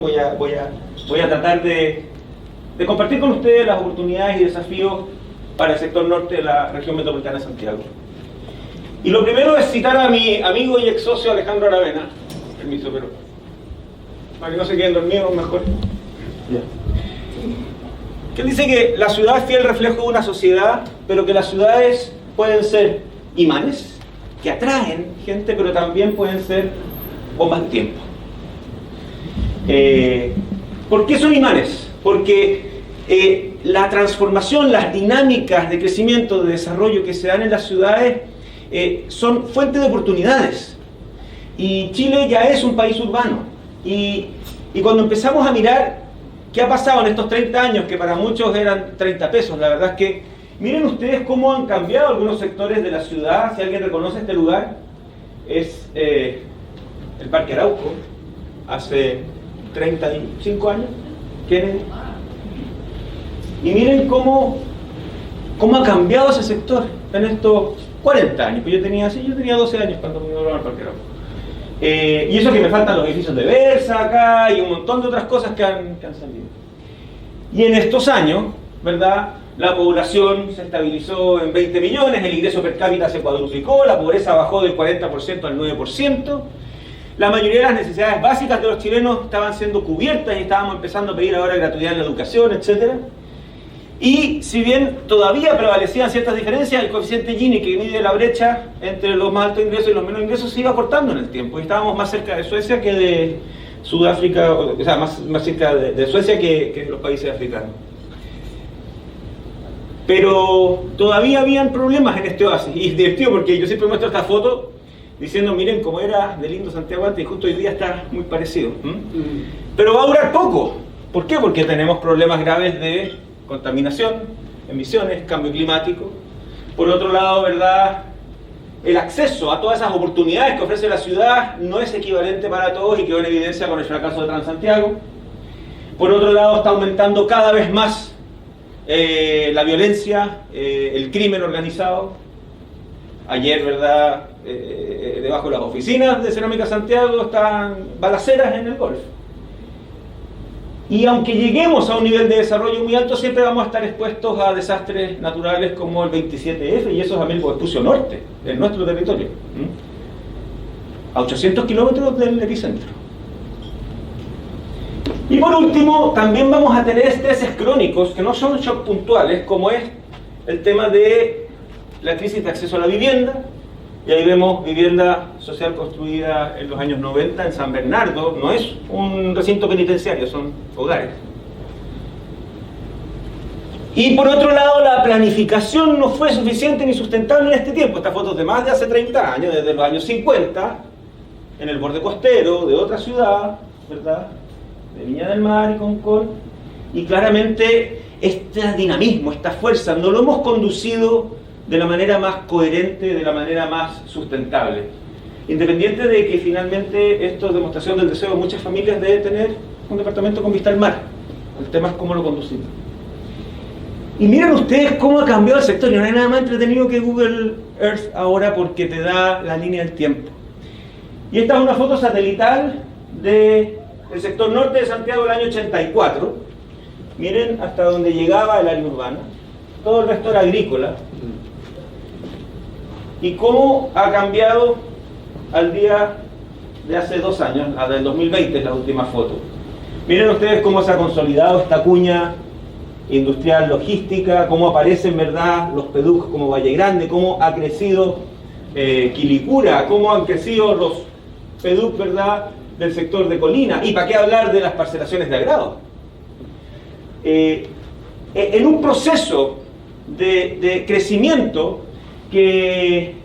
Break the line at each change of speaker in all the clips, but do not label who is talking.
Voy a tratar de compartir con ustedes las oportunidades y desafíos para el sector norte de la región metropolitana de Santiago. Y lo primero es citar a mi amigo y ex socio Alejandro Aravena. Permiso, pero para que no se queden dormidos mejor. Que él dice que la ciudad es fiel reflejo de una sociedad, pero que las ciudades pueden ser imanes que atraen gente, pero también pueden ser bombas de tiempo. ¿Por qué son imanes? Porque la transformación, las dinámicas de crecimiento, de desarrollo que se dan en las ciudades son fuente de oportunidades. Y Chile ya es un país urbano. Y cuando empezamos a mirar qué ha pasado en estos 30 años, que para muchos eran 30 pesos, la verdad es que miren ustedes cómo han cambiado algunos sectores de la ciudad. Si alguien reconoce este lugar, es el Parque Arauco, hace 35 años, Kennedy. Y miren cómo ha cambiado ese sector en estos 40 años. Pues yo tenía 12 años cuando me mudaron al Parque Arauco. Y eso que me faltan los edificios de Versa acá y un montón de otras cosas que han salido. Y en estos años, ¿verdad?, la población se estabilizó en 20 millones, el ingreso per cápita se cuadruplicó, la pobreza bajó del 40% al 9%. La mayoría de las necesidades básicas de los chilenos estaban siendo cubiertas y estábamos empezando a pedir ahora gratuidad en la educación, etc. Y si bien todavía prevalecían ciertas diferencias, el coeficiente Gini, que mide la brecha entre los más altos ingresos y los menos ingresos, se iba acortando en el tiempo. Y estábamos más cerca de Suecia que de Sudáfrica, o sea, más cerca de Suecia que los países africanos. Pero todavía habían problemas en este oasis. Y es divertido porque yo siempre muestro esta foto diciendo, miren cómo era de lindo Santiago antes, y justo hoy día está muy parecido. Pero va a durar poco. ¿Por qué? Porque tenemos problemas graves de contaminación, emisiones, cambio climático. Por otro lado, ¿verdad?, el acceso a todas esas oportunidades que ofrece la ciudad no es equivalente para todos y quedó en evidencia con el fracaso de Transantiago. Por otro lado, está aumentando cada vez más la violencia, el crimen organizado. Ayer, ¿verdad?, debajo de las oficinas de Cerámica Santiago están balaceras en el Golf. Y aunque lleguemos a un nivel de desarrollo muy alto, siempre vamos a estar expuestos a desastres naturales como el 27F, y eso es Amilbo Vespucio Norte, en nuestro territorio, a 800 kilómetros del epicentro. Y por último, también vamos a tener estreses crónicos que no son shock puntuales, como es el tema de la crisis de acceso a la vivienda. Y ahí vemos vivienda social construida en los años 90 en San Bernardo. No es un recinto penitenciario, son hogares. Y por otro lado, la planificación no fue suficiente ni sustentable en este tiempo. Esta foto es de más de hace 30 años, desde los años 50, en el borde costero de otra ciudad, ¿verdad?, de Viña del Mar y Concón. Y claramente este dinamismo, esta fuerza, no lo hemos conducido de la manera más coherente, de la manera más sustentable. Independiente de que finalmente esto es demostración del deseo de muchas familias de tener un departamento con vista al mar. El tema es cómo lo conducimos. Y miren ustedes cómo ha cambiado el sector. Y no hay nada más entretenido que Google Earth ahora, porque te da la línea del tiempo. Y esta es una foto satelital del sector norte de Santiago del año 84. Miren hasta donde llegaba el área urbana. Todo el resto era agrícola. Y cómo ha cambiado al día de hace 2 años, la del 2020 es la última foto. Miren ustedes cómo se ha consolidado esta cuña industrial logística, cómo aparecen, ¿verdad?, los PEDUC como Valle Grande, cómo ha crecido Quilicura, cómo han crecido los PEDUC, ¿verdad?, del sector de Colina. Y para qué hablar de las parcelaciones de agrado. En un proceso de crecimiento que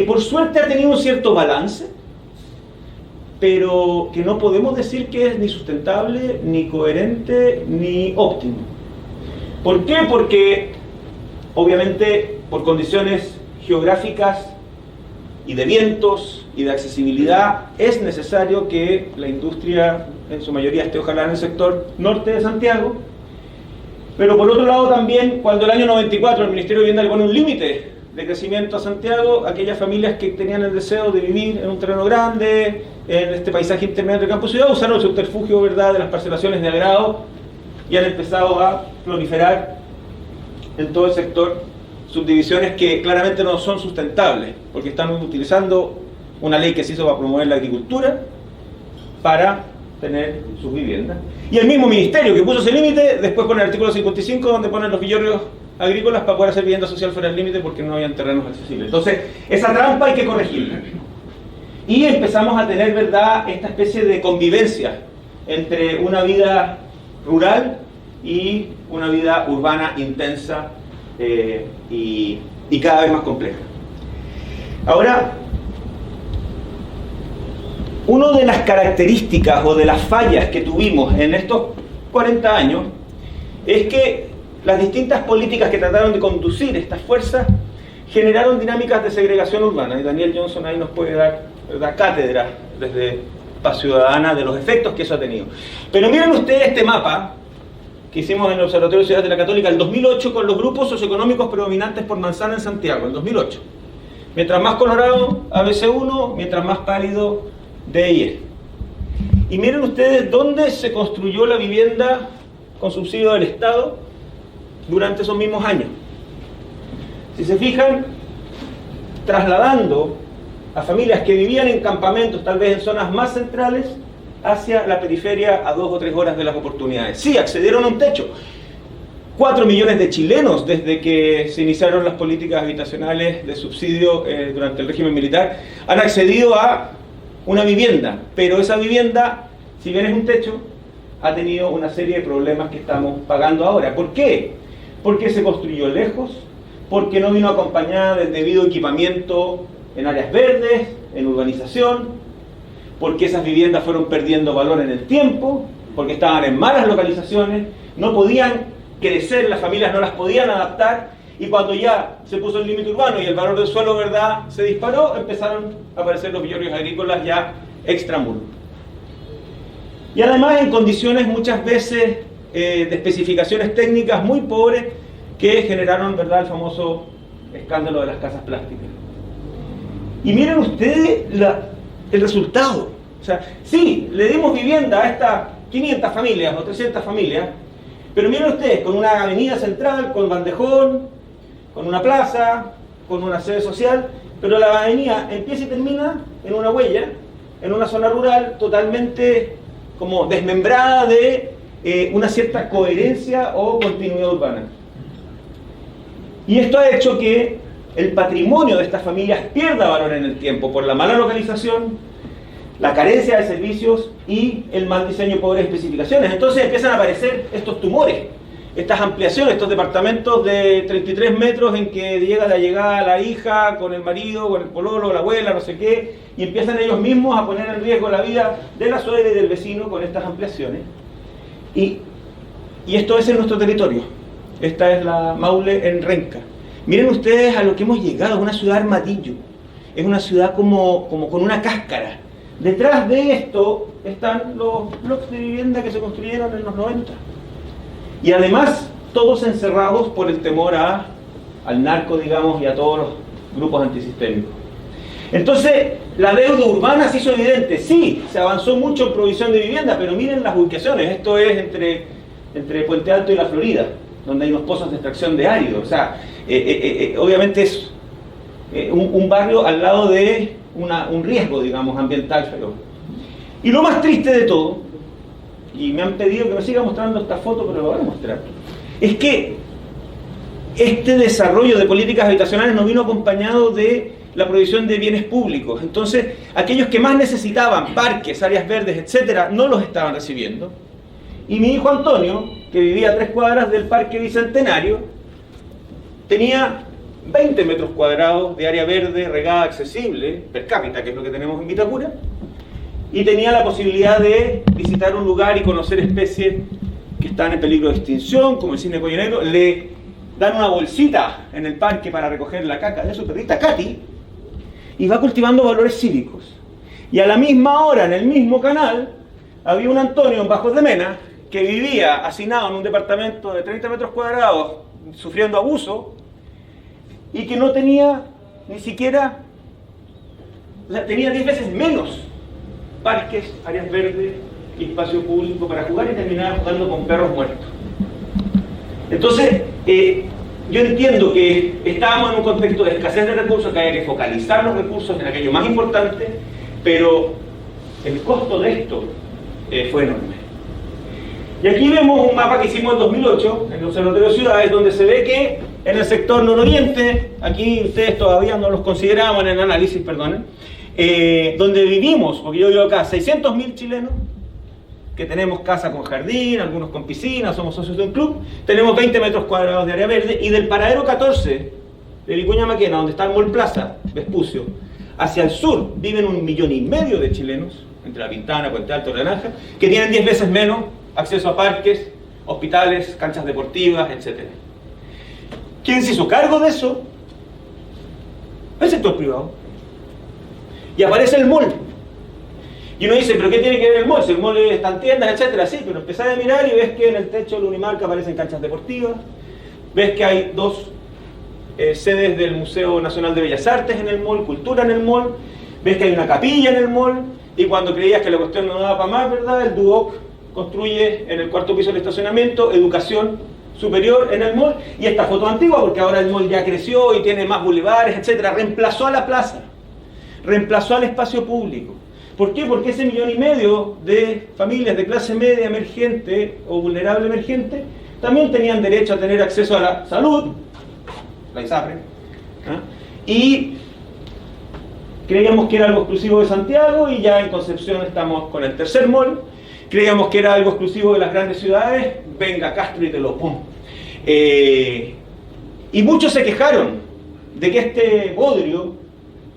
por suerte ha tenido un cierto balance, pero que no podemos decir que es ni sustentable, ni coherente, ni óptimo. ¿Por qué? Porque obviamente por condiciones geográficas y de vientos y de accesibilidad es necesario que la industria en su mayoría esté ojalá en el sector norte de Santiago. Pero por otro lado también, cuando el año 94 el Ministerio de Vivienda le pone un límite de crecimiento a Santiago aquellas familias que tenían el deseo de vivir en un terreno grande, en este paisaje intermedio entre campo y ciudad, usaron el subterfugio, ¿verdad?, de las parcelaciones de agrado y han empezado a proliferar en todo el sector subdivisiones que claramente no son sustentables, porque están utilizando una ley que se hizo para promover la agricultura para tener sus viviendas. Y el mismo ministerio que puso ese límite, después con el artículo 55, donde ponen los villorrios agrícolas para poder hacer vivienda social fuera del límite porque no habían terrenos accesibles. Entonces, esa trampa hay que corregirla. Y empezamos a tener, ¿verdad?, esta especie de convivencia entre una vida rural y una vida urbana intensa y cada vez más compleja. Ahora, una de las características o de las fallas que tuvimos en estos 40 años es que las distintas políticas que trataron de conducir estas fuerzas generaron dinámicas de segregación urbana, y Daniel Johnson ahí nos puede dar, ¿verdad?, cátedra desde Paz Ciudadana de los efectos que eso ha tenido. Pero miren ustedes este mapa que hicimos en el Observatorio de Ciudades de la Católica en 2008 con los grupos socioeconómicos predominantes por manzana en Santiago, en 2008. Mientras más colorado, ABC1, mientras más pálido, DIE. Y miren ustedes dónde se construyó la vivienda con subsidio del Estado durante esos mismos años. Si se fijan, trasladando a familias que vivían en campamentos, tal vez en zonas más centrales, hacia la periferia a 2 o 3 horas de las oportunidades. Sí, accedieron a un techo. 4 millones de chilenos, desde que se iniciaron las políticas habitacionales de subsidio durante el régimen militar, han accedido a una vivienda, pero esa vivienda, si bien es un techo, ha tenido una serie de problemas que estamos pagando ahora. ¿Por qué? Porque se construyó lejos, porque no vino acompañada del debido equipamiento en áreas verdes, en urbanización, porque esas viviendas fueron perdiendo valor en el tiempo, porque estaban en malas localizaciones, no podían crecer, las familias no las podían adaptar, y cuando ya se puso el límite urbano y el valor del suelo, ¿verdad?, se disparó, empezaron a aparecer los villorrios agrícolas ya extramuros. Y además en condiciones muchas veces de especificaciones técnicas muy pobres que generaron, ¿verdad?, el famoso escándalo de las casas plásticas. Y miren ustedes el resultado. O sea, sí, le dimos vivienda a estas 500 familias o 300 familias, pero miren ustedes, con una avenida central, con bandejón, con una plaza, con una sede social, pero la avenida empieza y termina en una huella, en una zona rural totalmente como desmembrada de una cierta coherencia o continuidad urbana. Y esto ha hecho que el patrimonio de estas familias pierda valor en el tiempo por la mala localización, la carencia de servicios y el mal diseño y pobres especificaciones. Entonces empiezan a aparecer estos tumores, estas ampliaciones, estos departamentos de 33 metros en que llega la llegada la hija con el marido, con el pololo, la abuela, no sé qué, y empiezan ellos mismos a poner en riesgo la vida de la suegra y del vecino con estas ampliaciones. Y esto es en nuestro territorio. Esta es la Maule en Renca. Miren ustedes a lo que hemos llegado, una ciudad armadillo. Es una ciudad como con una cáscara. Detrás de esto están los bloques de vivienda que se construyeron en los 90. Y además, todos encerrados por el temor al narco, digamos, y a todos los grupos antisistémicos. Entonces, la deuda urbana se hizo evidente. Sí, se avanzó mucho en provisión de vivienda, pero miren las ubicaciones. Esto es entre Puente Alto y La Florida, donde hay unos pozos de extracción de árido. O sea, obviamente es un barrio al lado de un riesgo, digamos, ambiental feroz. Y lo más triste de todo, y me han pedido que me siga mostrando esta foto, pero lo voy a mostrar, es que este desarrollo de políticas habitacionales no vino acompañado de la provisión de bienes públicos. Entonces, aquellos que más necesitaban, parques, áreas verdes, etcétera, no los estaban recibiendo. Y mi hijo Antonio, que vivía a 3 cuadras del Parque Bicentenario, tenía 20 metros cuadrados de área verde, regada, accesible, per cápita, que es lo que tenemos en Vitacura, y tenía la posibilidad de visitar un lugar y conocer especies que están en peligro de extinción, como el cisne cuello negro. Le dan una bolsita en el parque para recoger la caca de su perrita Katy, y va cultivando valores cívicos. Y a la misma hora, en el mismo canal, había un Antonio en Bajos de Mena, que vivía hacinado en un departamento de 30 metros cuadrados, sufriendo abuso, y que no tenía ni siquiera, o sea, tenía 10 veces menos parques, áreas verdes y espacio público para jugar y terminaba jugando con perros muertos. Entonces, yo entiendo que estábamos en un contexto de escasez de recursos, que había que focalizar los recursos en aquello más importante, pero el costo de esto fue enorme. Y aquí vemos un mapa que hicimos en 2008, en el Observatorio de Ciudades, donde se ve que en el sector nororiente, aquí ustedes todavía no los consideraban en el análisis, perdonen, donde vivimos, porque yo vivo acá, 600.000 chilenos, que tenemos casa con jardín, algunos con piscina, somos socios de un club, tenemos 20 metros cuadrados de área verde, y del paradero 14 de Vicuña Maquena, donde está el Mall Plaza, Vespucio, hacia el sur viven 1,5 millones de chilenos, entre La Pintana, Puente Alto, Naranja, que tienen 10 veces menos acceso a parques, hospitales, canchas deportivas, etc. ¿Quién se hizo cargo de eso? El sector privado. Y aparece el mall. Y uno dice, ¿pero qué tiene que ver el mall? Si el mall están tiendas, etcétera. Sí, pero empezás a mirar y ves que en el techo del Unimarca aparecen canchas deportivas, ves que hay 2 sedes del Museo Nacional de Bellas Artes en el mall, cultura en el mall, ves que hay una capilla en el mall, y cuando creías que la cuestión no daba para más, ¿verdad? El Duoc construye en el 4º piso del estacionamiento educación superior en el mall, y esta foto antigua, porque ahora el mall ya creció y tiene más bulevares, etcétera, reemplazó a la plaza, reemplazó al espacio público. ¿Por qué? Porque ese 1,5 millones de familias de clase media emergente o vulnerable emergente también tenían derecho a tener acceso a la salud, la ISAPRE, y creíamos que era algo exclusivo de Santiago, y ya en Concepción estamos con el tercer mall. Creíamos que era algo exclusivo de las grandes ciudades, venga Castro y te lo pongo. Y muchos se quejaron de que este bodrio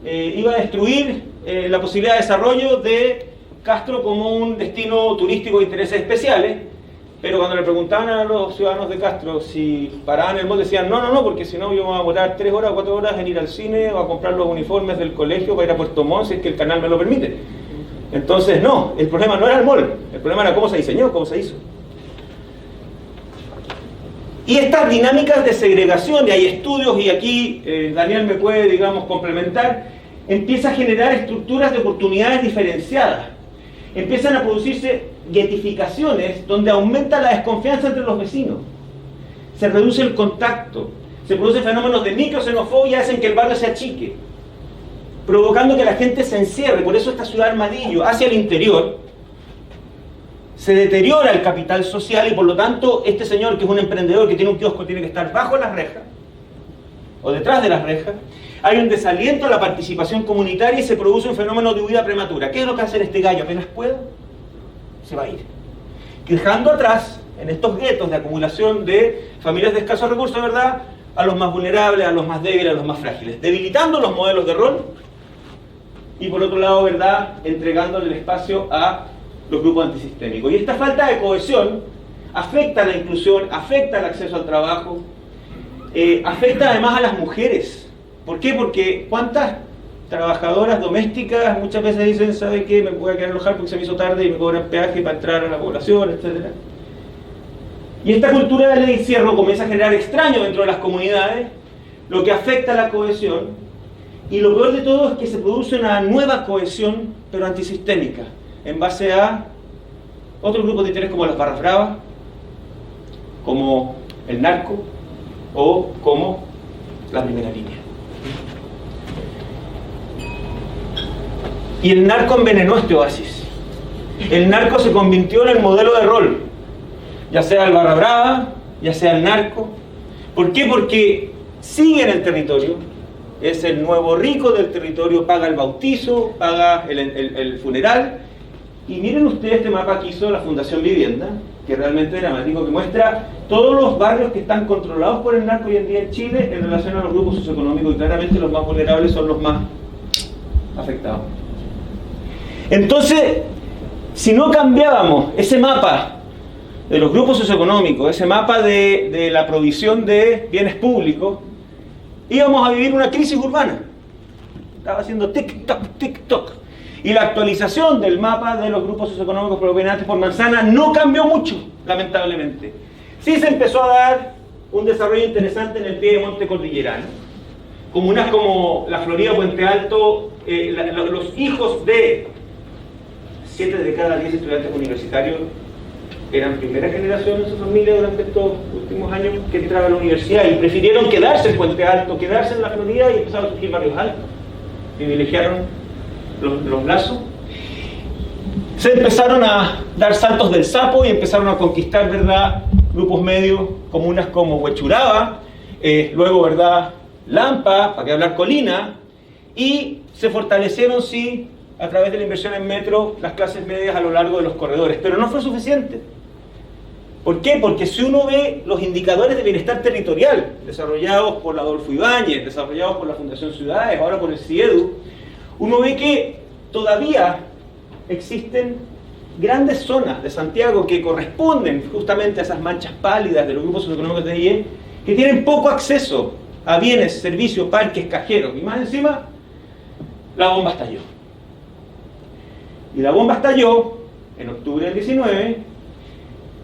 iba a destruir la posibilidad de desarrollo de Castro como un destino turístico de intereses especiales, pero cuando le preguntaban a los ciudadanos de Castro si paraban el mall, decían no, porque si no yo me voy a demorar 3 horas o 4 horas en ir al cine o a comprar los uniformes del colegio para ir a Puerto Montt, si es que el canal me lo permite. Entonces no, el problema no era el mall, el problema era cómo se diseñó, cómo se hizo. Y estas dinámicas de segregación, y hay estudios, y aquí Daniel me puede, digamos, complementar, empieza a generar estructuras de oportunidades diferenciadas. Empiezan a producirse guetificaciones donde aumenta la desconfianza entre los vecinos. Se reduce el contacto, se producen fenómenos de microxenofobia, hacen que el barrio se achique, provocando que la gente se encierre. Por eso esta ciudad armadillo hacia el interior se deteriora el capital social, y por lo tanto este señor, que es un emprendedor que tiene un kiosco, tiene que estar bajo las rejas o detrás de las rejas. Hay un desaliento a la participación comunitaria y se produce un fenómeno de huida prematura. ¿Qué es lo que hace este gallo? Apenas pueda, se va a ir, dejando atrás, en estos guetos de acumulación de familias de escasos recursos, ¿verdad?, a los más vulnerables, a los más débiles, a los más frágiles, debilitando los modelos de rol, y por otro lado, ¿verdad?, entregándole el espacio a los grupos antisistémicos. Y esta falta de cohesión afecta a la inclusión, afecta al acceso al trabajo, afecta además a las mujeres. ¿Por qué? Porque ¿cuántas trabajadoras domésticas muchas veces dicen, ¿sabe qué? Me voy a quedar enojado porque se me hizo tarde y me cobran peaje para entrar a la población, etcétera? Y esta cultura del encierro comienza a generar extraños dentro de las comunidades, lo que afecta a la cohesión, y lo peor de todo es que se produce una nueva cohesión, pero antisistémica, en base a otros grupos de interés como las barras bravas, como el narco o como la primera línea. Y el narco envenenó este oasis. El narco se convirtió en el modelo de rol, ya sea el barra brava, ya sea el narco. ¿Por qué? Porque sigue en el territorio, es el nuevo rico del territorio, paga el bautizo, paga el funeral. Y miren ustedes este mapa que hizo la Fundación Vivienda, que realmente es dramático, que muestra todos los barrios que están controlados por el narco hoy en día en Chile en relación a los grupos socioeconómicos, y claramente los más vulnerables son los más afectados. Entonces, si no cambiábamos ese mapa de los grupos socioeconómicos, ese mapa de la provisión de bienes públicos, íbamos a vivir una crisis urbana. Estaba haciendo tic-toc, tic-toc. Y la actualización del mapa de los grupos socioeconómicos predominantes por manzana no cambió mucho, lamentablemente. Sí se empezó a dar un desarrollo interesante en el piedemonte cordillerano, comunas como la Florida, Puente Alto, los hijos de 7 de cada 10 estudiantes universitarios eran primera generación en su familia durante estos últimos años que entraban a la universidad y prefirieron quedarse en Puente Alto, quedarse en la Florida y empezaron a surgir barrios altos. Privilegiaron los lazos. Se empezaron a dar saltos del sapo y empezaron a conquistar, ¿verdad?, grupos medios, comunas como Huechuraba, luego, ¿verdad?, Lampa, para qué hablar Colina, y se fortalecieron, sí, a través de la inversión en metro, las clases medias a lo largo de los corredores, pero no fue suficiente. ¿Por qué? Porque si uno ve los indicadores de bienestar territorial desarrollados por la Adolfo Ibáñez, desarrollados por la Fundación Ciudades, ahora por el CIEDU, uno ve que todavía existen grandes zonas de Santiago que corresponden justamente a esas manchas pálidas de los grupos socioeconómicos de IE, que tienen poco acceso a bienes, servicios, parques, cajeros, y más encima, la bomba estalló. Y la bomba estalló en octubre del 19,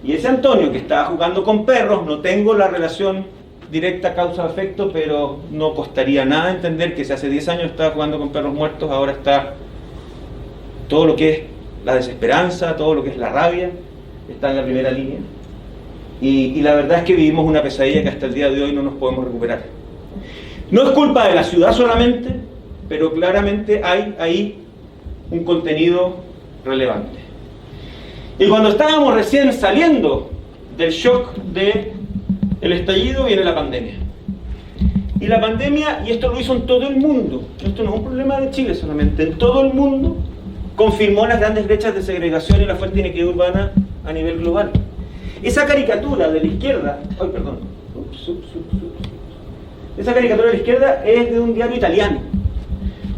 y ese Antonio que estaba jugando con perros, no tengo la relación directa causa-efecto, pero no costaría nada entender que si hace 10 años estaba jugando con perros muertos, ahora está todo lo que es la desesperanza, todo lo que es la rabia, está en la primera línea. Y la verdad es que vivimos una pesadilla que hasta el día de hoy no nos podemos recuperar. No es culpa de la ciudad solamente, pero claramente hay ahí un contenido relevante. Y cuando estábamos recién saliendo del shock del estallido, viene la pandemia. Y la pandemia, y esto lo hizo en todo el mundo, esto no es un problema de Chile solamente, en todo el mundo, confirmó las grandes brechas de segregación y la fuerte inequidad urbana a nivel global. Esa caricatura de la izquierda, esa caricatura de la izquierda es de un diario italiano,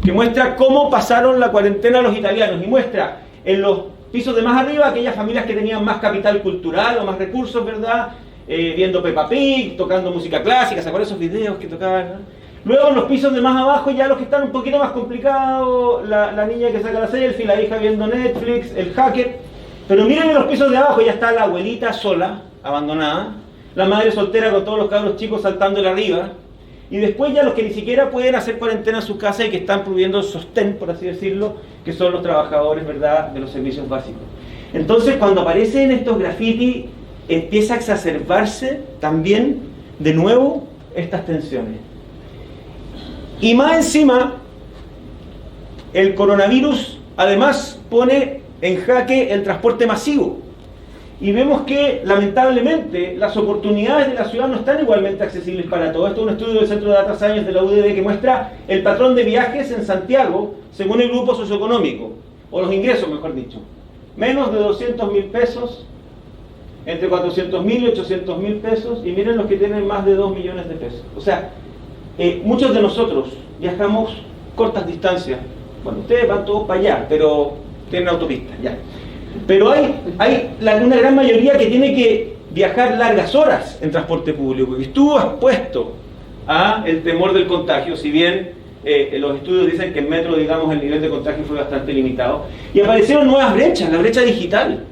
que muestra cómo pasaron la cuarentena los italianos, y muestra en los pisos de más arriba aquellas familias que tenían más capital cultural o más recursos, ¿verdad? Viendo Peppa Pig, tocando música clásica, ¿se acuerdan esos videos que tocaban, ¿no? Luego en los pisos de más abajo ya los que están un poquito más complicados, la niña que saca la selfie, la hija viendo Netflix, el hacker. Pero miren en los pisos de abajo, ya está la abuelita sola, abandonada, la madre soltera con todos los cabros chicos saltándole arriba, y después ya los que ni siquiera pueden hacer cuarentena en sus casas y que están prohibiendo el sostén, por así decirlo, que son los trabajadores, ¿verdad?, de los servicios básicos. Entonces cuando aparecen estos grafitis, empieza a exacerbarse también de nuevo estas tensiones. Y más encima, el coronavirus además pone en jaque el transporte masivo. Y vemos que, lamentablemente, las oportunidades de la ciudad no están igualmente accesibles para todos. Esto es un estudio del Centro de Data Science de la UDB que muestra el patrón de viajes en Santiago según el grupo socioeconómico, o los ingresos, mejor dicho. Menos de 200.000 pesos, entre 400.000 y 800.000 pesos, y miren los que tienen más de 2 millones de pesos. O sea, muchos de nosotros viajamos cortas distancias. Bueno, ustedes van todos para allá, pero tienen autopista, ya. Pero hay una gran mayoría que tiene que viajar largas horas en transporte público, y estuvo expuesto a el temor del contagio, si bien los estudios dicen que en metro, digamos, el nivel de contagio fue bastante limitado. Y aparecieron nuevas brechas, la brecha digital,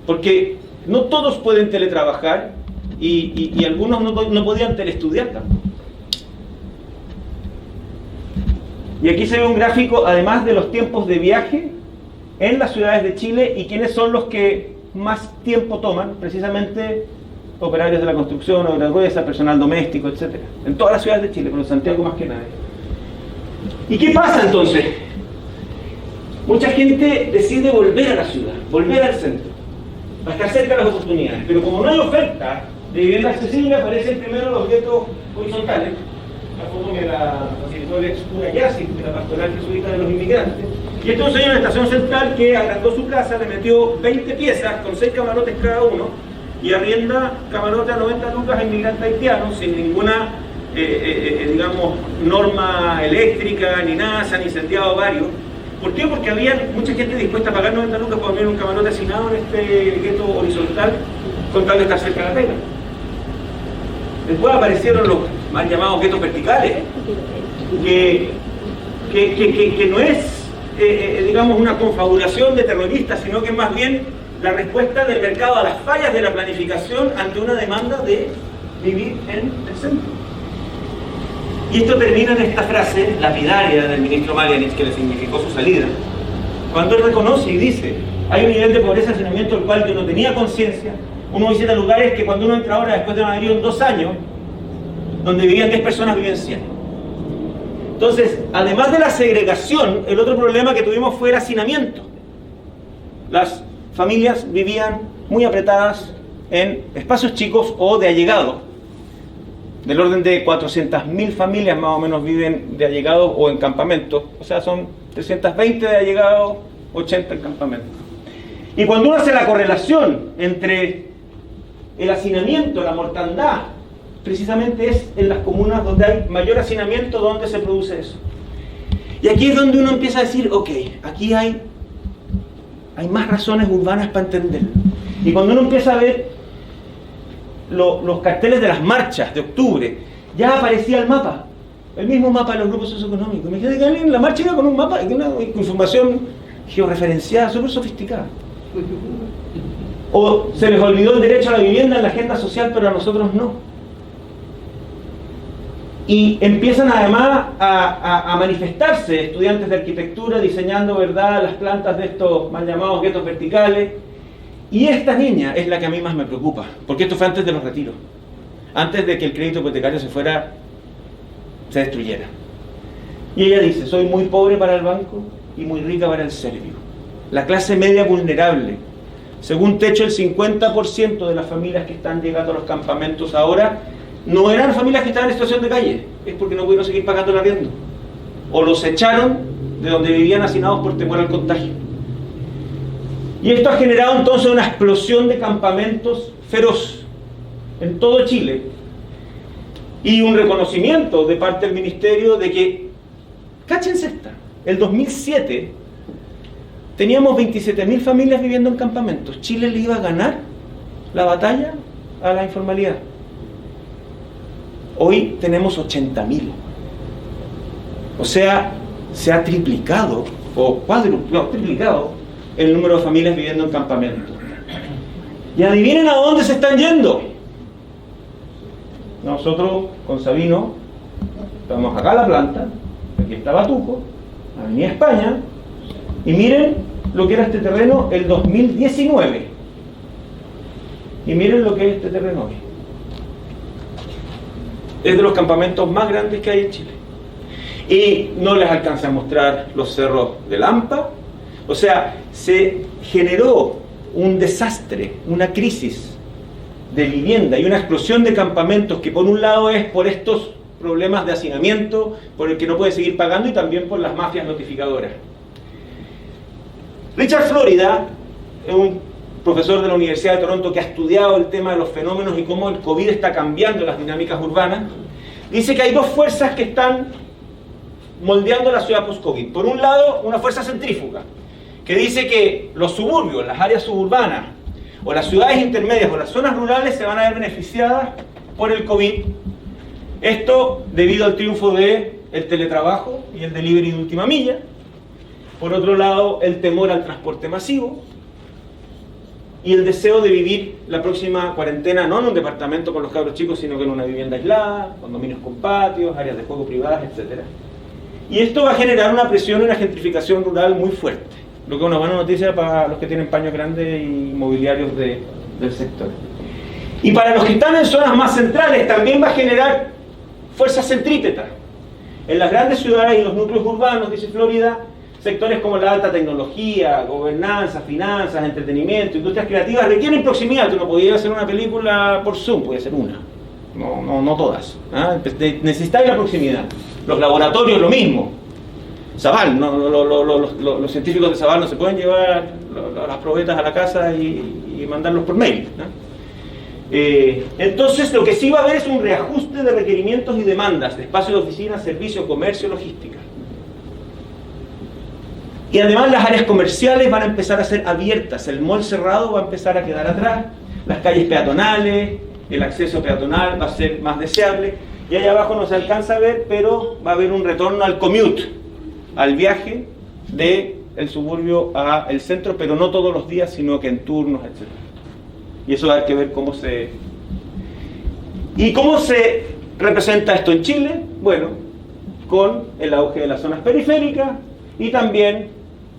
porque no todos pueden teletrabajar y algunos no podían teleestudiar tampoco. Y aquí se ve un gráfico, además de los tiempos de viaje en las ciudades de Chile y quiénes son los que más tiempo toman, precisamente operarios de la construcción, obra gruesa, personal doméstico, etc. En todas las ciudades de Chile, pero en Santiago más que nadie. ¿Y qué pasa entonces? Mucha gente decide volver a la ciudad, volver al centro, para estar cerca de las oportunidades. Pero como no hay oferta de vivienda accesible, aparecen primero los guetos horizontales. La foto me la facilitó el ex cura Yassi, de la pastoral jesuita de los inmigrantes. Y esto es un señor en la estación central que agrandó su casa, le metió 20 piezas con 6 camarotes cada uno y arrienda camarote a 90 lucas a inmigrantes haitianos sin ninguna, digamos, norma eléctrica, ni nada, se han incendiado varios. ¿Por qué? Porque había mucha gente dispuesta a pagar 90 lucas por dormir un camarote asignado en este gueto horizontal con tal de estar cerca de la pega. Después aparecieron los mal llamados guetos verticales, que no es, digamos, una confabulación de terroristas, sino que es más bien la respuesta del mercado a las fallas de la planificación ante una demanda de vivir en el centro. Y esto termina en esta frase lapidaria del ministro Marianich, que le significó su salida, cuando él reconoce y dice: hay un nivel de pobreza y hacinamiento del cual yo no tenía conciencia. Uno visita lugares que cuando uno entra ahora, después de haber vivido en 2 años, donde vivían 10 personas, viven 100. Entonces, además de la segregación, el otro problema que tuvimos fue el hacinamiento. Las familias vivían muy apretadas en espacios chicos o de allegado. Del orden de 400.000 familias más o menos viven de allegados o en campamentos. O sea, son 320 de allegados, 80 en campamentos. Y cuando uno hace la correlación entre el hacinamiento, la mortandad, precisamente es en las comunas donde hay mayor hacinamiento donde se produce eso. Y aquí es donde uno empieza a decir: ok, aquí hay más razones urbanas para entenderlo. Y cuando uno empieza a ver los carteles de las marchas de octubre, ya aparecía el mapa, el mismo mapa de los grupos socioeconómicos. Imagínate que alguien en la marcha iba con un mapa y una información georreferenciada, súper sofisticada. O se les olvidó el derecho a la vivienda en la agenda social, pero a nosotros no. Y empiezan además a manifestarse estudiantes de arquitectura diseñando, ¿verdad?, las plantas de estos mal llamados guetos verticales. Y esta niña es la que a mí más me preocupa, porque esto fue antes de los retiros, antes de que el crédito hipotecario se destruyera. Y ella dice: soy muy pobre para el banco y muy rica para el serbio. La clase media vulnerable. Según Techo, el 50% de las familias que están llegando a los campamentos ahora no eran familias que estaban en situación de calle, es porque no pudieron seguir pagando el arriendo, o los echaron de donde vivían hacinados por temor al contagio. Y esto ha generado entonces una explosión de campamentos feroz en todo Chile, y un reconocimiento de parte del ministerio de que, cáchense esta, el 2007 teníamos 27.000 familias viviendo en campamentos. Chile le iba a ganar la batalla a la informalidad. Hoy tenemos 80.000. O sea, se ha triplicado, o triplicado el número de familias viviendo en campamentos. Y adivinen a dónde se están yendo. Nosotros con Sabino estamos acá a la planta, aquí está Batuco, Avenida España, y miren lo que era este terreno el 2019. Y miren lo que es este terreno hoy. Es de los campamentos más grandes que hay en Chile. Y no les alcancé a mostrar los cerros de Lampa. O sea, se generó un desastre, una crisis de vivienda y una explosión de campamentos que por un lado es por estos problemas de hacinamiento, por el que no puede seguir pagando, y también por las mafias notificadoras. Richard Florida es un profesor de la Universidad de Toronto que ha estudiado el tema de los fenómenos y cómo el COVID está cambiando las dinámicas urbanas. Dice que hay dos fuerzas que están moldeando la ciudad post-COVID. Por un lado, una fuerza centrífuga, que dice que los suburbios, las áreas suburbanas, o las ciudades intermedias, o las zonas rurales se van a ver beneficiadas por el COVID. Esto debido al triunfo del teletrabajo y el delivery de última milla. Por otro lado, el temor al transporte masivo y el deseo de vivir la próxima cuarentena no en un departamento con los cabros chicos, sino que en una vivienda aislada, condominios con patios, áreas de juego privadas, etc. Y esto va a generar una presión y una gentrificación rural muy fuerte, lo que es una buena noticia para los que tienen paños grandes y mobiliarios del sector. Y para los que están en zonas más centrales también va a generar fuerzas centrípetas. En las grandes ciudades y los núcleos urbanos, dice Florida, sectores como la alta tecnología, gobernanza, finanzas, entretenimiento, industrias creativas requieren proximidad. Tú no podías hacer una película por Zoom, podías hacer una. No todas. Necesitáis la proximidad. Los laboratorios, lo mismo. Sabal, los científicos de Sabal no se pueden llevar las probetas a la casa y mandarlos por mail, ¿no? Entonces, lo que sí va a haber es un reajuste de requerimientos y demandas de espacio de oficina, servicio, comercio, logística. Y además las áreas comerciales van a empezar a ser abiertas, el mall cerrado va a empezar a quedar atrás, las calles peatonales, el acceso peatonal va a ser más deseable, y allá abajo no se alcanza a ver, pero va a haber un retorno al commute, al viaje del suburbio al centro, pero no todos los días, sino que en turnos, etc. Y eso va a haber que ver cómo se representa esto en Chile. Bueno, con el auge de las zonas periféricas y también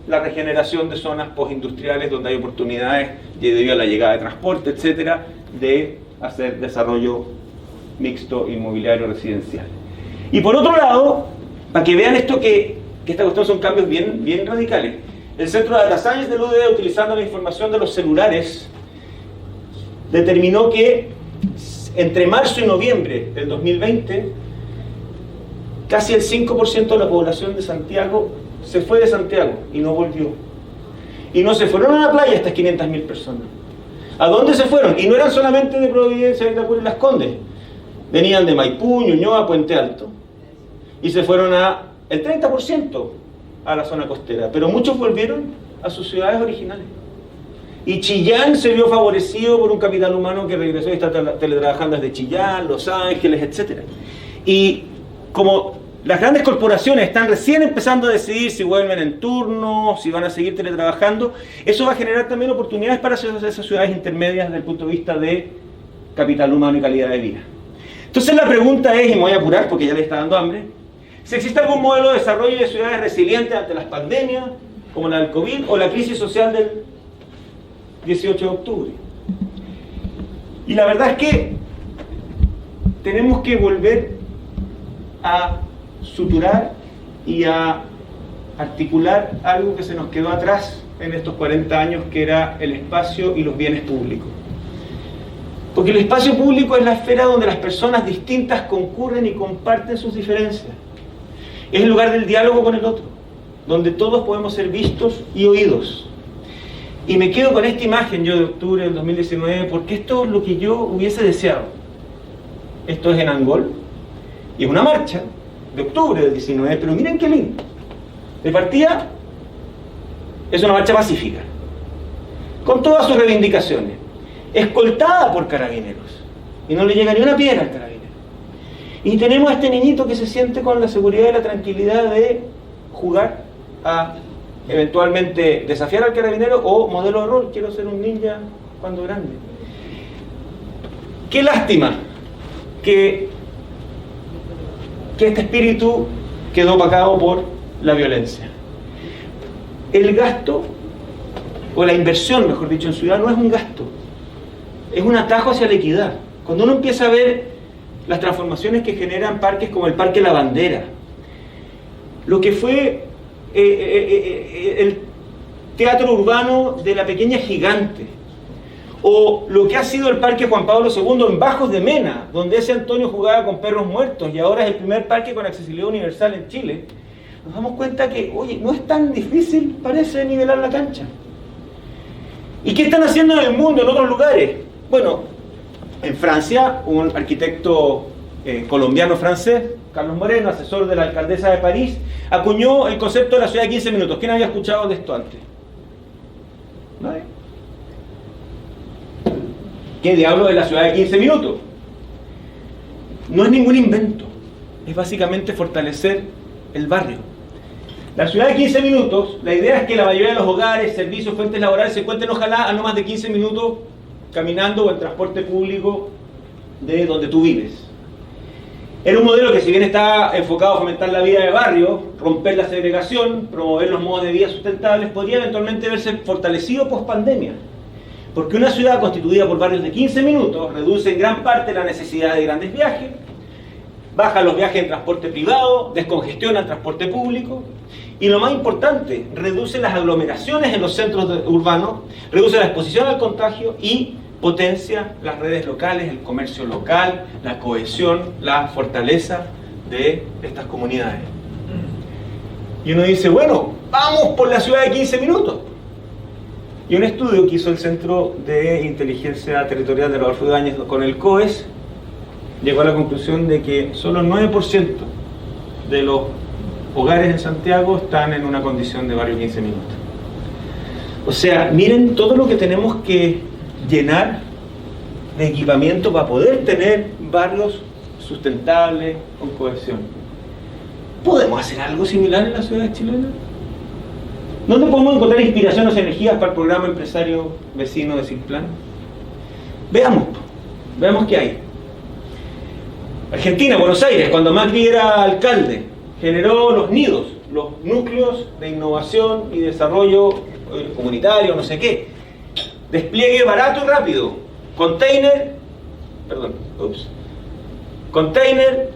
la regeneración de zonas postindustriales donde hay oportunidades debido a la llegada de transporte, etcétera, de hacer desarrollo mixto inmobiliario residencial. Y por otro lado, para que vean esto que esta cuestión son cambios bien radicales, el Centro de Data Science de la UDD, utilizando la información de los celulares, determinó que entre marzo y noviembre del 2020 casi el 5% de la población de Santiago se fue de Santiago y no volvió. Y no se fueron a la playa estas 500.000 personas. ¿A dónde se fueron? Y no eran solamente de Providencia, Vitacura y Las Condes. Venían de Maipú, Ñuñoa, Puente Alto. Y se fueron el 30% a la zona costera. Pero muchos volvieron a sus ciudades originales. Y Chillán se vio favorecido por un capital humano que regresó y está teletrabajando desde Chillán, Los Ángeles, etc. Y como las grandes corporaciones están recién empezando a decidir si vuelven en turno, si van a seguir teletrabajando, eso va a generar también oportunidades para esas ciudades intermedias desde el punto de vista de capital humano y calidad de vida. Entonces la pregunta es, y me voy a apurar porque ya le está dando hambre, si existe algún modelo de desarrollo de ciudades resilientes ante las pandemias, como la del COVID o la crisis social del 18 de octubre. Y la verdad es que tenemos que volver a suturar y a articular algo que se nos quedó atrás en estos 40 años, que era el espacio y los bienes públicos. Porque el espacio público es la esfera donde las personas distintas concurren y comparten sus diferencias. Es el lugar del diálogo con el otro, donde todos podemos ser vistos y oídos. Y me quedo con esta imagen yo de octubre del 2019, porque esto es lo que yo hubiese deseado. Esto es en Angol, y es una marcha de octubre del 19, pero miren qué lindo. De partida, es una marcha pacífica, con todas sus reivindicaciones, escoltada por carabineros, y no le llega ni una piedra al carabinero. Y tenemos a este niñito que se siente con la seguridad y la tranquilidad de jugar a eventualmente desafiar al carabinero o modelo de rol, quiero ser un ninja cuando grande. Qué lástima que este espíritu quedó opacado por la violencia. El gasto, o la inversión, mejor dicho, en ciudad no es un gasto, es un atajo hacia la equidad. Cuando uno empieza a ver las transformaciones que generan parques como el Parque La Bandera, lo que fue el teatro urbano de la Pequeña Gigante, o lo que ha sido el Parque Juan Pablo II en Bajos de Mena, donde ese Antonio jugaba con perros muertos y ahora es el primer parque con accesibilidad universal en Chile, nos damos cuenta que, oye, no es tan difícil, parece, nivelar la cancha. ¿Y qué están haciendo en el mundo, en otros lugares? Bueno, en Francia, un arquitecto colombiano-francés, Carlos Moreno, asesor de la alcaldesa de París, acuñó el concepto de la ciudad de 15 minutos. ¿Quién había escuchado de esto antes? ¿Nadie? ¿Qué diablo es la ciudad de 15 minutos? No es ningún invento, es básicamente fortalecer el barrio. La ciudad de 15 minutos, la idea es que la mayoría de los hogares, servicios, fuentes laborales se encuentren ojalá a no más de 15 minutos caminando o en transporte público de donde tú vives. Era un modelo que, si bien está enfocado a fomentar la vida de barrio, romper la segregación, promover los modos de vida sustentables, podría eventualmente verse fortalecido post pandemia. Porque una ciudad constituida por barrios de 15 minutos reduce en gran parte la necesidad de grandes viajes, baja los viajes en transporte privado, descongestiona el transporte público y, lo más importante, reduce las aglomeraciones en los centros urbanos, reduce la exposición al contagio y potencia las redes locales, el comercio local, la cohesión, la fortaleza de estas comunidades. Y uno dice, bueno, vamos por la ciudad de 15 minutos. Y un estudio que hizo el Centro de Inteligencia Territorial de Rodolfo Ibáñez con el COES llegó a la conclusión de que solo el 9% de los hogares en Santiago están en una condición de barrio 15 minutos. O sea, miren todo lo que tenemos que llenar de equipamiento para poder tener barrios sustentables, con cohesión. ¿Podemos hacer algo similar en las ciudades chilenas? ¿Dónde podemos encontrar inspiración o energías para el programa empresario vecino de Cirplan? Veamos qué hay. Argentina, Buenos Aires, cuando Macri era alcalde, generó los nidos, los núcleos de innovación y desarrollo comunitario, no sé qué. Despliegue barato y rápido. Container,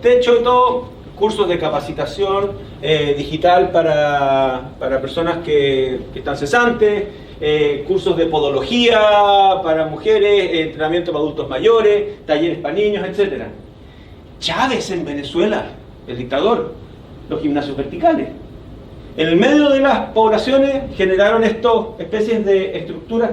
techo y todo, cursos de capacitación digital para personas que están cesantes, cursos de podología para mujeres, entrenamiento para adultos mayores, talleres para niños, etc. Chávez en Venezuela, el dictador, los gimnasios verticales. En el medio de las poblaciones generaron estas especies de estructuras,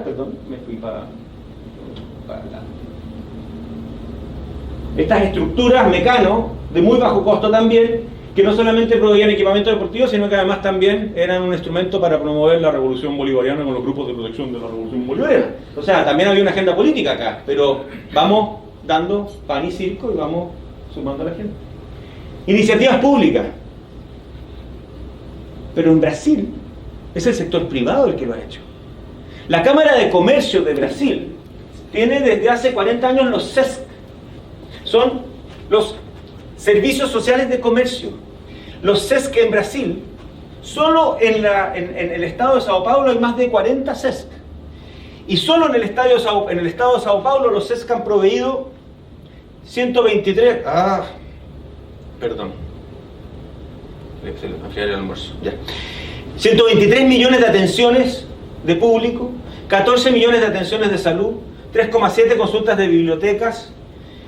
estas estructuras mecano, de muy bajo costo también, que no solamente proveían equipamiento deportivo, sino que además también eran un instrumento para promover la revolución bolivariana con los grupos de protección de la revolución bolivariana. O sea, también había una agenda política acá, pero vamos dando pan y circo y vamos sumando a la gente. Iniciativas públicas. Pero en Brasil es el sector privado el que lo ha hecho. La Cámara de Comercio de Brasil tiene desde hace 40 años los SESC. Son los Servicios Sociales de Comercio. Los SESC en Brasil, solo en el estado de Sao Paulo hay más de 40 SESC. Y solo en el estado de Sao Paulo los SESC han proveído 123... Se le enfrió el almuerzo. Ya. 123 millones de atenciones de público, 14 millones de atenciones de salud, 3,7 consultas de bibliotecas,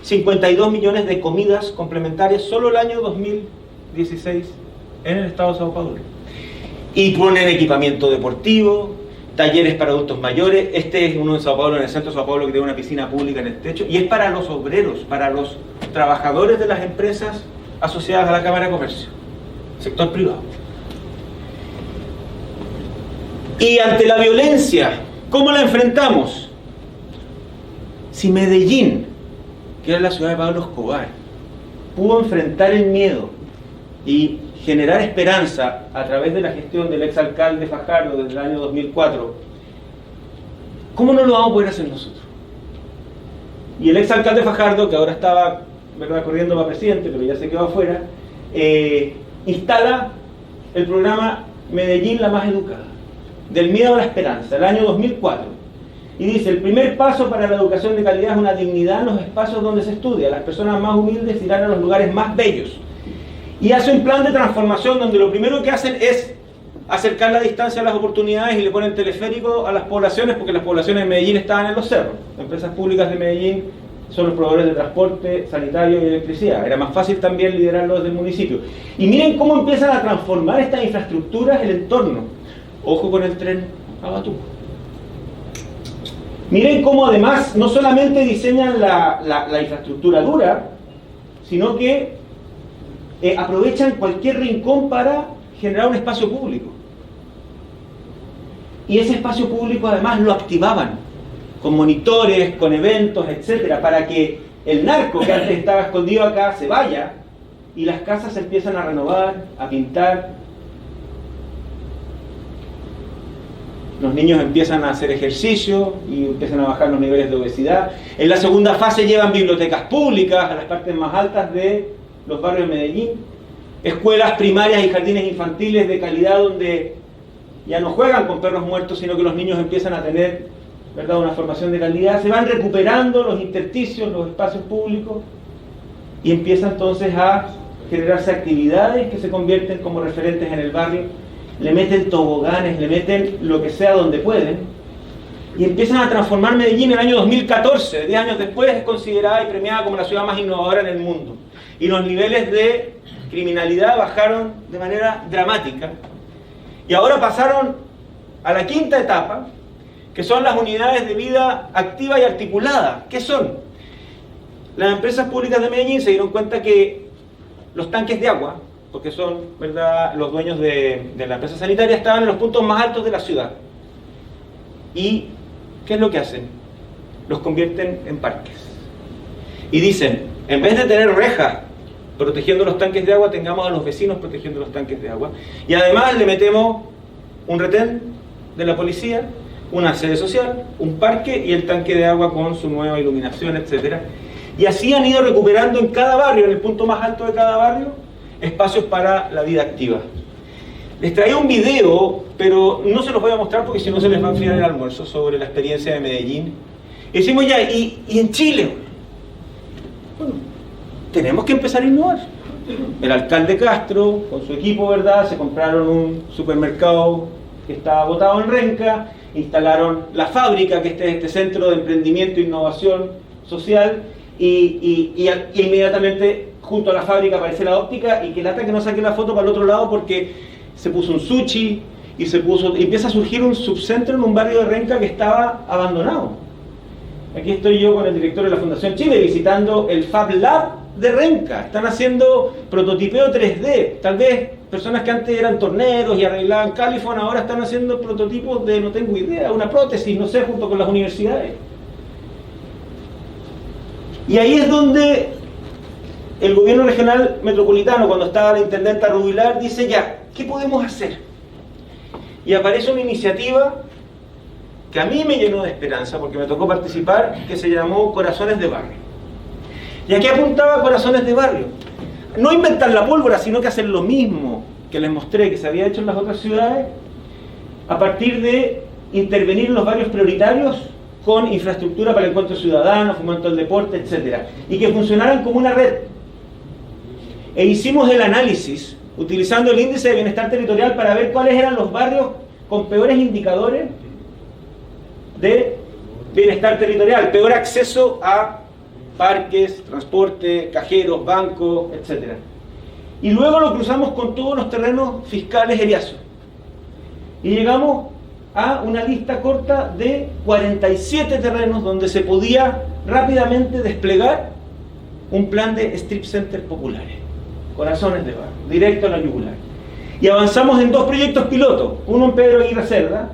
52 millones de comidas complementarias solo el año 2016 en el estado de Sao Paulo. Y ponen equipamiento deportivo, talleres para adultos mayores. Este es uno en Sao Paulo, en el centro de Sao Paulo, que tiene una piscina pública en el techo, y es para los obreros, para los trabajadores de las empresas asociadas a la Cámara de Comercio, sector privado. Y ante la violencia, ¿cómo la enfrentamos? Si Medellín, que era la ciudad de Pablo Escobar, pudo enfrentar el miedo y generar esperanza a través de la gestión del exalcalde Fajardo desde el año 2004, ¿cómo no lo vamos a poder hacer nosotros? Y el exalcalde Fajardo, que ahora estaba, corriendo para presidente, pero ya se quedó afuera, instala el programa Medellín la más educada, del miedo a la esperanza, el año 2004. Y dice, el primer paso para la educación de calidad es una dignidad en los espacios donde se estudia. Las personas más humildes irán a los lugares más bellos. Y hace un plan de transformación donde lo primero que hacen es acercar la distancia a las oportunidades y le ponen teleférico a las poblaciones, porque las poblaciones de Medellín estaban en los cerros. Las empresas públicas de Medellín son los proveedores de transporte, sanitario y electricidad. Era más fácil también liderarlos del municipio. Y miren cómo empiezan a transformar estas infraestructuras el entorno. Ojo con el tren a Batuco. Miren cómo además no solamente diseñan la infraestructura dura, sino que aprovechan cualquier rincón para generar un espacio público. Y ese espacio público además lo activaban con monitores, con eventos, etcétera, para que el narco que antes estaba escondido acá se vaya y las casas se empiezan a renovar, a pintar. Los niños empiezan a hacer ejercicio y empiezan a bajar los niveles de obesidad. En la segunda fase llevan bibliotecas públicas a las partes más altas de los barrios de Medellín, escuelas primarias y jardines infantiles de calidad donde ya no juegan con perros muertos, sino que los niños empiezan a tener, ¿verdad?, una formación de calidad. Se van recuperando los intersticios, los espacios públicos, y empieza entonces a generarse actividades que se convierten como referentes en el barrio. Le meten toboganes, le meten lo que sea donde pueden, y empiezan a transformar Medellín. En el año 2014, 10 años después, es considerada y premiada como la ciudad más innovadora en el mundo. Y los niveles de criminalidad bajaron de manera dramática. Y ahora pasaron a la quinta etapa, que son las unidades de vida activa y articulada. ¿Qué son? Las empresas públicas de Medellín se dieron cuenta que los tanques de agua, porque son, ¿verdad?, los dueños de la empresa sanitaria, estaban en los puntos más altos de la ciudad. ¿Y qué es lo que hacen? Los convierten en parques. Y dicen, en vez de tener rejas protegiendo los tanques de agua, tengamos a los vecinos protegiendo los tanques de agua. Y además le metemos un retén de la policía, una sede social, un parque y el tanque de agua con su nueva iluminación, etc. Y así han ido recuperando en cada barrio, en el punto más alto de cada barrio, espacios para la vida activa. Les traía un video, pero no se los voy a mostrar porque si no se les va a enfriar el almuerzo, sobre la experiencia de Medellín. Y decimos ya, ¿y en Chile? Bueno, tenemos que empezar a innovar. El alcalde Castro, con su equipo, ¿verdad?, se compraron un supermercado que estaba botado en Renca, instalaron la fábrica, que es este centro de emprendimiento e innovación social, y inmediatamente junto a la fábrica aparece la óptica, y que lata que no saqué la foto para el otro lado porque se puso un sushi y empieza a surgir un subcentro en un barrio de Renca que estaba abandonado. Aquí estoy yo con el director de la Fundación Chile visitando el Fab Lab de Renca. Están haciendo prototipeo 3D. Tal vez personas que antes eran torneros y arreglaban califón ahora están haciendo prototipos de, no tengo idea, una prótesis, no sé, junto con las universidades. Y ahí es donde el gobierno regional metropolitano, cuando estaba la intendenta Rubilar, dice ya, ¿qué podemos hacer? Y aparece una iniciativa que a mí me llenó de esperanza porque me tocó participar, que se llamó Corazones de Barrio. ¿Y a qué apuntaba Corazones de Barrio? No inventar la pólvora, sino que hacer lo mismo que les mostré que se había hecho en las otras ciudades, a partir de intervenir en los barrios prioritarios con infraestructura para el encuentro ciudadano, fomento del deporte, etc. Y que funcionaran como una red. E hicimos el análisis, utilizando el índice de bienestar territorial para ver cuáles eran los barrios con peores indicadores de bienestar territorial, peor acceso a parques, transporte, cajeros, bancos, etc. Y luego lo cruzamos con todos los terrenos fiscales ERIASO. Y llegamos a una lista corta de 47 terrenos donde se podía rápidamente desplegar un plan de strip centers populares, corazones de barrio, directo a la yugular. Y avanzamos en 2 proyectos pilotos, uno en Pedro Aguirre Cerda,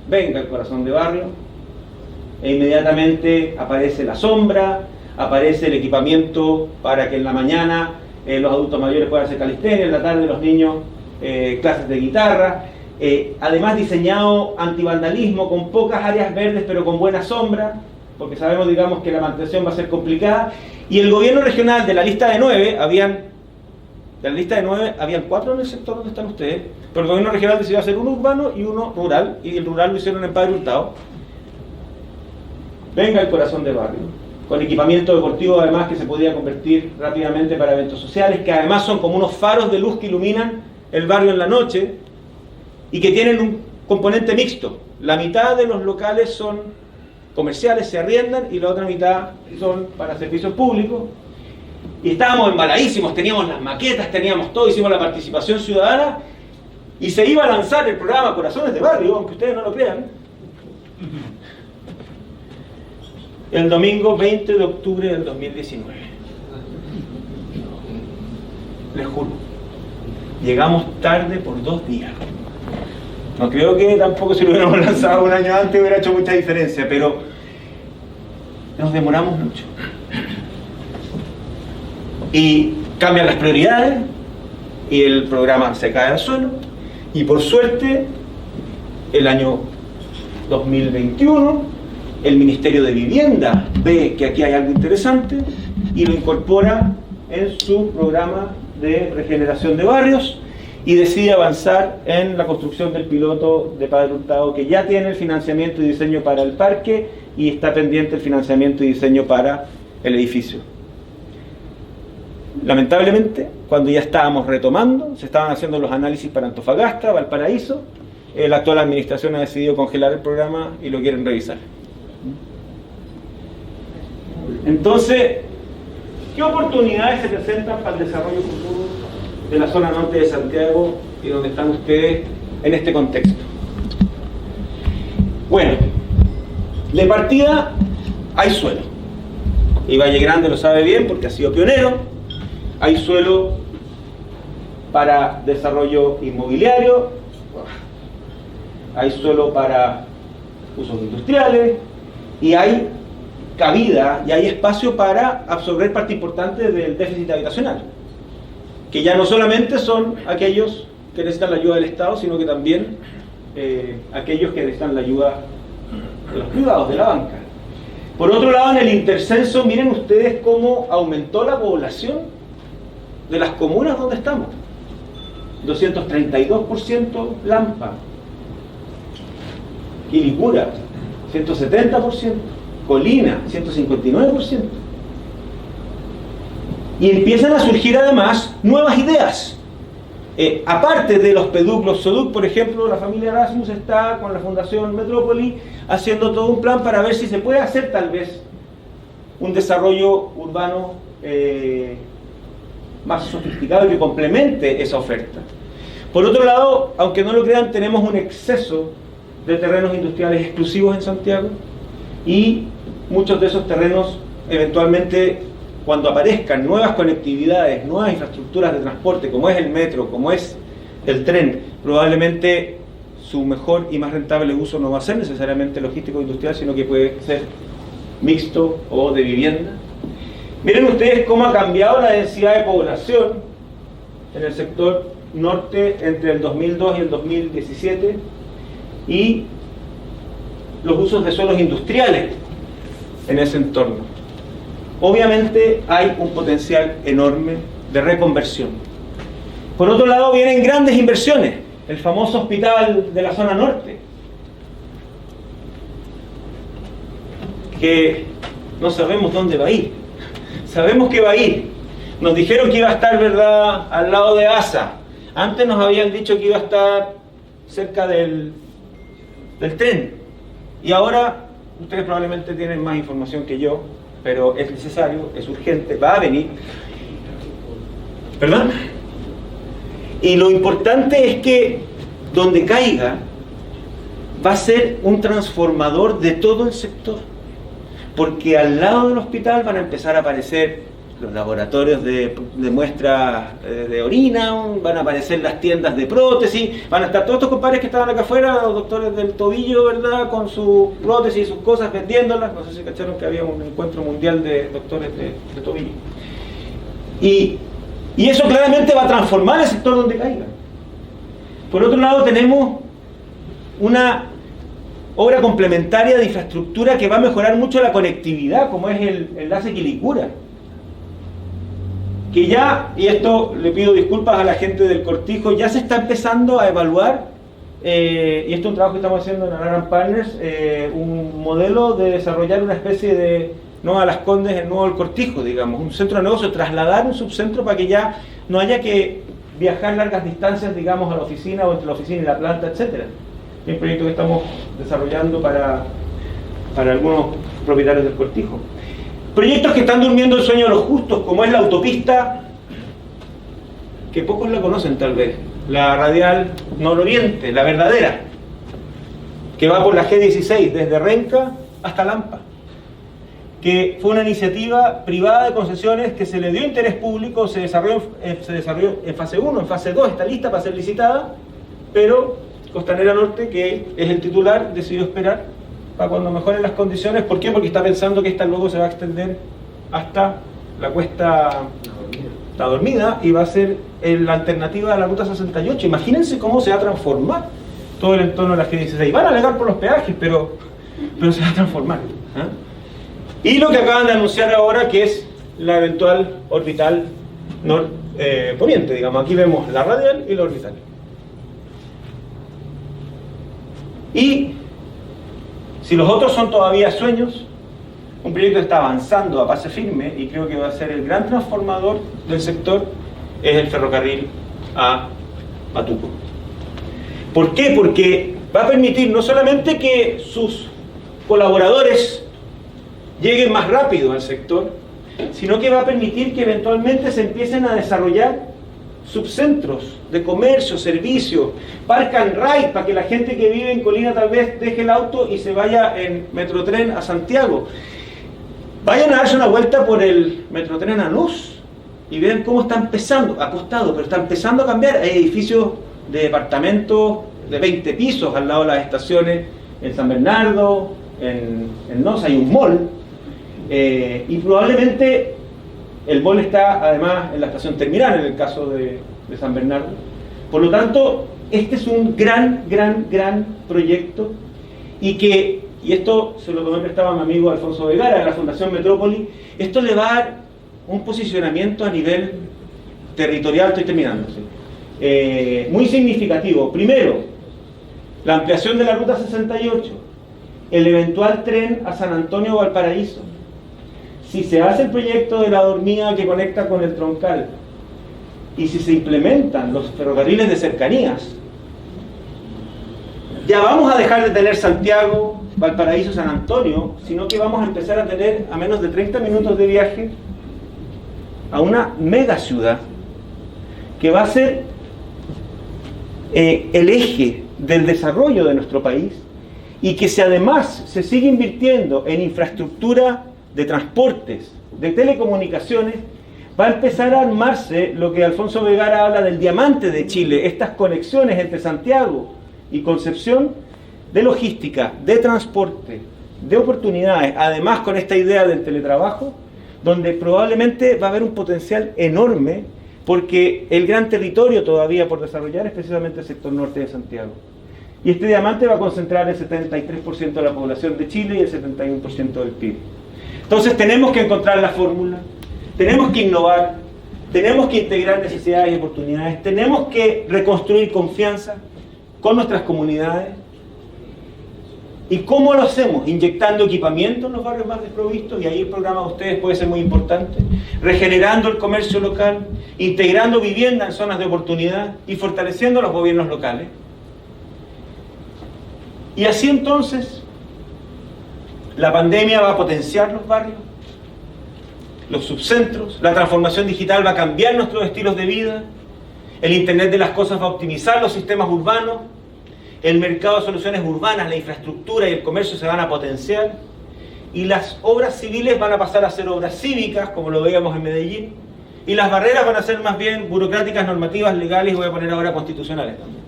venga el corazón de barrio, e inmediatamente aparece la sombra, aparece el equipamiento para que en la mañana los adultos mayores puedan hacer calistenia, en la tarde los niños clases de guitarra, además diseñado antivandalismo con pocas áreas verdes pero con buena sombra, porque sabemos, digamos, que la mantención va a ser complicada. Y el gobierno regional, de la lista de 9, habían 4 en el sector donde están ustedes, pero el gobierno regional decidió hacer uno urbano y uno rural, y el rural lo hicieron en Padre Hurtado. Venga el corazón de barrio, con equipamiento deportivo además que se podía convertir rápidamente para eventos sociales, que además son como unos faros de luz que iluminan el barrio en la noche, y que tienen un componente mixto. La mitad de los locales son comerciales, se arriendan, y la otra mitad son para servicios públicos. Y estábamos embaladísimos, teníamos las maquetas, teníamos todo, hicimos la participación ciudadana, y se iba a lanzar el programa Corazones de Barrio, aunque ustedes no lo crean, el domingo 20 de octubre del 2019. Les juro, llegamos tarde por 2 días. No creo que tampoco si lo hubiéramos lanzado un año antes hubiera hecho mucha diferencia, pero nos demoramos mucho. Y cambian las prioridades, y el programa se cae al suelo, y por suerte, el año 2021, el Ministerio de Vivienda ve que aquí hay algo interesante y lo incorpora en su programa de regeneración de barrios, y decide avanzar en la construcción del piloto de Padre Hurtado, que ya tiene el financiamiento y diseño para el parque, y está pendiente el financiamiento y diseño para el edificio. Lamentablemente, cuando ya estábamos retomando, se estaban haciendo los análisis para Antofagasta, Valparaíso, la actual administración ha decidido congelar el programa y lo quieren revisar. Entonces, ¿qué oportunidades se presentan para el desarrollo futuro de la zona norte de Santiago y donde están ustedes en este contexto? Bueno, de partida hay suelo, y Valle Grande lo sabe bien porque ha sido pionero. Hay suelo para desarrollo inmobiliario, hay suelo para usos industriales, y hay cabida y hay espacio para absorber parte importante del déficit habitacional, que ya no solamente son aquellos que necesitan la ayuda del Estado, sino que también aquellos que necesitan la ayuda de los privados, de la banca. Por otro lado, en el intercenso, miren ustedes cómo aumentó la población de las comunas donde estamos. 232% Lampa, Quilicura, 170%, Colina, 159%. Y empiezan a surgir además nuevas ideas. Aparte de los PEDUC, los SODUC, por ejemplo, la familia Erasmus está con la Fundación Metrópoli haciendo todo un plan para ver si se puede hacer tal vez un desarrollo urbano más sofisticado y que complemente esa oferta. Por otro lado, aunque no lo crean, tenemos un exceso de terrenos industriales exclusivos en Santiago y muchos de esos terrenos eventualmente, cuando aparezcan nuevas conectividades, nuevas infraestructuras de transporte, como es el metro, como es el tren, probablemente su mejor y más rentable uso no va a ser necesariamente logístico industrial, sino que puede ser mixto o de vivienda. Miren ustedes cómo ha cambiado la densidad de población en el sector norte entre el 2002 y el 2017 y los usos de suelos industriales en ese entorno. Obviamente hay un potencial enorme de reconversión. Por otro lado, vienen grandes inversiones. El famoso hospital de la zona norte, que no sabemos dónde va a ir. Sabemos que va a ir. Nos dijeron que iba a estar, ¿verdad?, al lado de ASA. Antes nos habían dicho que iba a estar cerca del tren. Y ahora, ustedes probablemente tienen más información que yo, pero es necesario, es urgente, va a venir. ¿Perdón? Y lo importante es que donde caiga va a ser un transformador de todo el sector, porque al lado del hospital van a empezar a aparecer los laboratorios de muestras de orina, van a aparecer las tiendas de prótesis, van a estar todos estos compadres que estaban acá afuera, los doctores del tobillo, ¿verdad?, con sus prótesis y sus cosas vendiéndolas. No sé si cacharon que había un encuentro mundial de doctores de tobillo. Y eso claramente va a transformar el sector donde caiga. Por otro lado, tenemos una obra complementaria de infraestructura que va a mejorar mucho la conectividad, como es el enlace Quilicura, que ya, y esto le pido disculpas a la gente del Cortijo, ya se está empezando a evaluar, y esto es un trabajo que estamos haciendo en Araran Partners, un modelo de desarrollar una especie de, no a Las Condes, el nuevo del Cortijo, digamos, un centro de negocio, trasladar un subcentro para que ya no haya que viajar largas distancias, digamos, a la oficina o entre la oficina y la planta, etcétera. Es un proyecto que estamos desarrollando para algunos propietarios del Cortijo. Proyectos que están durmiendo el sueño de los justos, como es la autopista, que pocos la conocen tal vez, la radial nororiente, la verdadera, que va por la G16 desde Renca hasta Lampa, que fue una iniciativa privada de concesiones que se le dio interés público, se desarrolló en fase 1, en fase 2 está lista para ser licitada, pero Costanera Norte, que es el titular, decidió esperar para cuando mejoren las condiciones. ¿Por qué? Porque está pensando que esta luego se va a extender hasta la cuesta La Dormida y va a ser la alternativa a la ruta 68. Imagínense cómo se va a transformar todo el entorno de la G16. Van a alegar por los peajes, pero se va a transformar. Y lo que acaban de anunciar ahora, que es la eventual orbital poniente, digamos. Aquí vemos la radial y la orbital. Y si los otros son todavía sueños, un proyecto que está avanzando a paso firme y creo que va a ser el gran transformador del sector, es el ferrocarril a Matuco. ¿Por qué? Porque va a permitir no solamente que sus colaboradores lleguen más rápido al sector, sino que va a permitir que eventualmente se empiecen a desarrollar subcentros de comercio, servicios, park and ride, para que la gente que vive en Colina tal vez deje el auto y se vaya en Metrotren a Santiago. Vayan a darse una vuelta por el Metrotren a Luz y vean cómo está empezando, ha costado, pero está empezando a cambiar. Hay edificios de departamentos de 20 pisos al lado de las estaciones, en San Bernardo, en Nosa hay un mall, y probablemente el mall está además en la estación terminal en el caso de San Bernardo. Por lo tanto, este es un gran proyecto y que y esto se lo tomé prestado a mi amigo Alfonso Vergara de la Fundación Metrópoli, esto le va a dar un posicionamiento a nivel territorial, estoy terminando, ¿sí? Muy significativo. Primero, la ampliación de la Ruta 68, el eventual tren a San Antonio o Valparaíso, si se hace el proyecto de la dormida que conecta con el troncal, y si se implementan los ferrocarriles de cercanías, ya vamos a dejar de tener Santiago, Valparaíso, San Antonio, sino que vamos a empezar a tener a menos de 30 minutos de viaje a una mega ciudad que va a ser el eje del desarrollo de nuestro país, y que si además se sigue invirtiendo en infraestructura de transportes, de telecomunicaciones, va a empezar a armarse lo que Alfonso Vergara habla del diamante de Chile, estas conexiones entre Santiago y Concepción, de logística, de transporte, de oportunidades, además con esta idea del teletrabajo, donde probablemente va a haber un potencial enorme, porque el gran territorio todavía por desarrollar es precisamente el sector norte de Santiago. Y este diamante va a concentrar el 73% de la población de Chile y el 71% del PIB. Entonces tenemos que encontrar la fórmula, tenemos que innovar, tenemos que integrar necesidades y oportunidades, tenemos que reconstruir confianza con nuestras comunidades. ¿Y cómo lo hacemos? Inyectando equipamiento en los barrios más desprovistos, y ahí el programa de ustedes puede ser muy importante, regenerando el comercio local, integrando vivienda en zonas de oportunidad y fortaleciendo los gobiernos locales. Y así entonces, la pandemia va a potenciar los barrios, los subcentros, la transformación digital va a cambiar nuestros estilos de vida, el Internet de las cosas va a optimizar los sistemas urbanos, el mercado de soluciones urbanas, la infraestructura y el comercio se van a potenciar, y las obras civiles van a pasar a ser obras cívicas, como lo veíamos en Medellín, y las barreras van a ser más bien burocráticas, normativas, legales, y voy a poner ahora constitucionales también.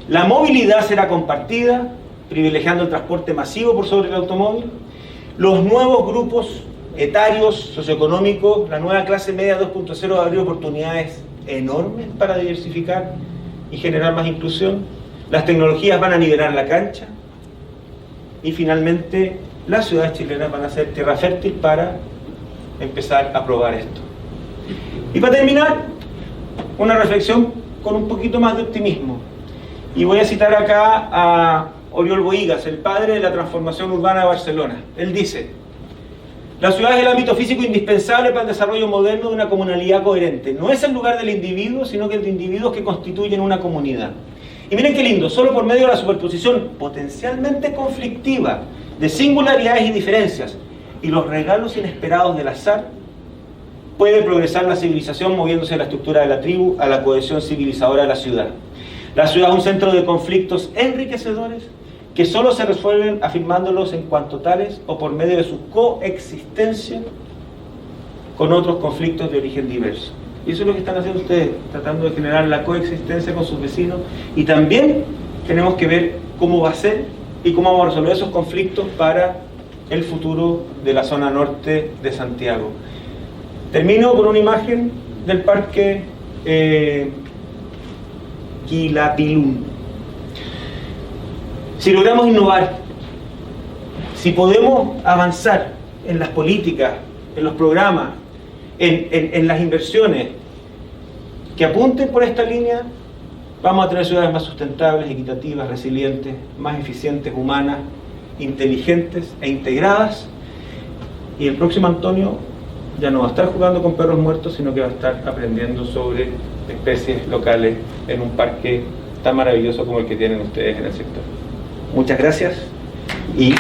La movilidad será compartida, privilegiando el transporte masivo por sobre el automóvil. Los nuevos grupos etarios, socioeconómicos, la nueva clase media 2.0 va a abrir oportunidades enormes para diversificar y generar más inclusión. Las tecnologías van a nivelar la cancha, y finalmente las ciudades chilenas van a ser tierra fértil para empezar a probar esto. Y para terminar, una reflexión con un poquito más de optimismo, y voy a citar acá a Oriol Bohigas, el padre de la transformación urbana de Barcelona. Él dice: la ciudad es el ámbito físico indispensable para el desarrollo moderno de una comunalidad coherente. No es el lugar del individuo, sino que el de individuos que constituyen una comunidad. Y miren qué lindo, solo por medio de la superposición potencialmente conflictiva de singularidades y diferencias y los regalos inesperados del azar, puede progresar la civilización, moviéndose de la estructura de la tribu a la cohesión civilizadora de la ciudad. La ciudad es un centro de conflictos enriquecedores que solo se resuelven afirmándolos en cuanto tales o por medio de su coexistencia con otros conflictos de origen diverso. Y eso es lo que están haciendo ustedes, tratando de generar la coexistencia con sus vecinos, y también tenemos que ver cómo va a ser y cómo vamos a resolver esos conflictos para el futuro de la zona norte de Santiago. Termino con una imagen del parque Quilapilún. Si logramos innovar, si podemos avanzar en las políticas, en los programas, en las inversiones que apunten por esta línea, vamos a tener ciudades más sustentables, equitativas, resilientes, más eficientes, humanas, inteligentes e integradas. Y el próximo Antonio ya no va a estar jugando con perros muertos, sino que va a estar aprendiendo sobre especies locales en un parque tan maravilloso como el que tienen ustedes en el sector. Muchas gracias y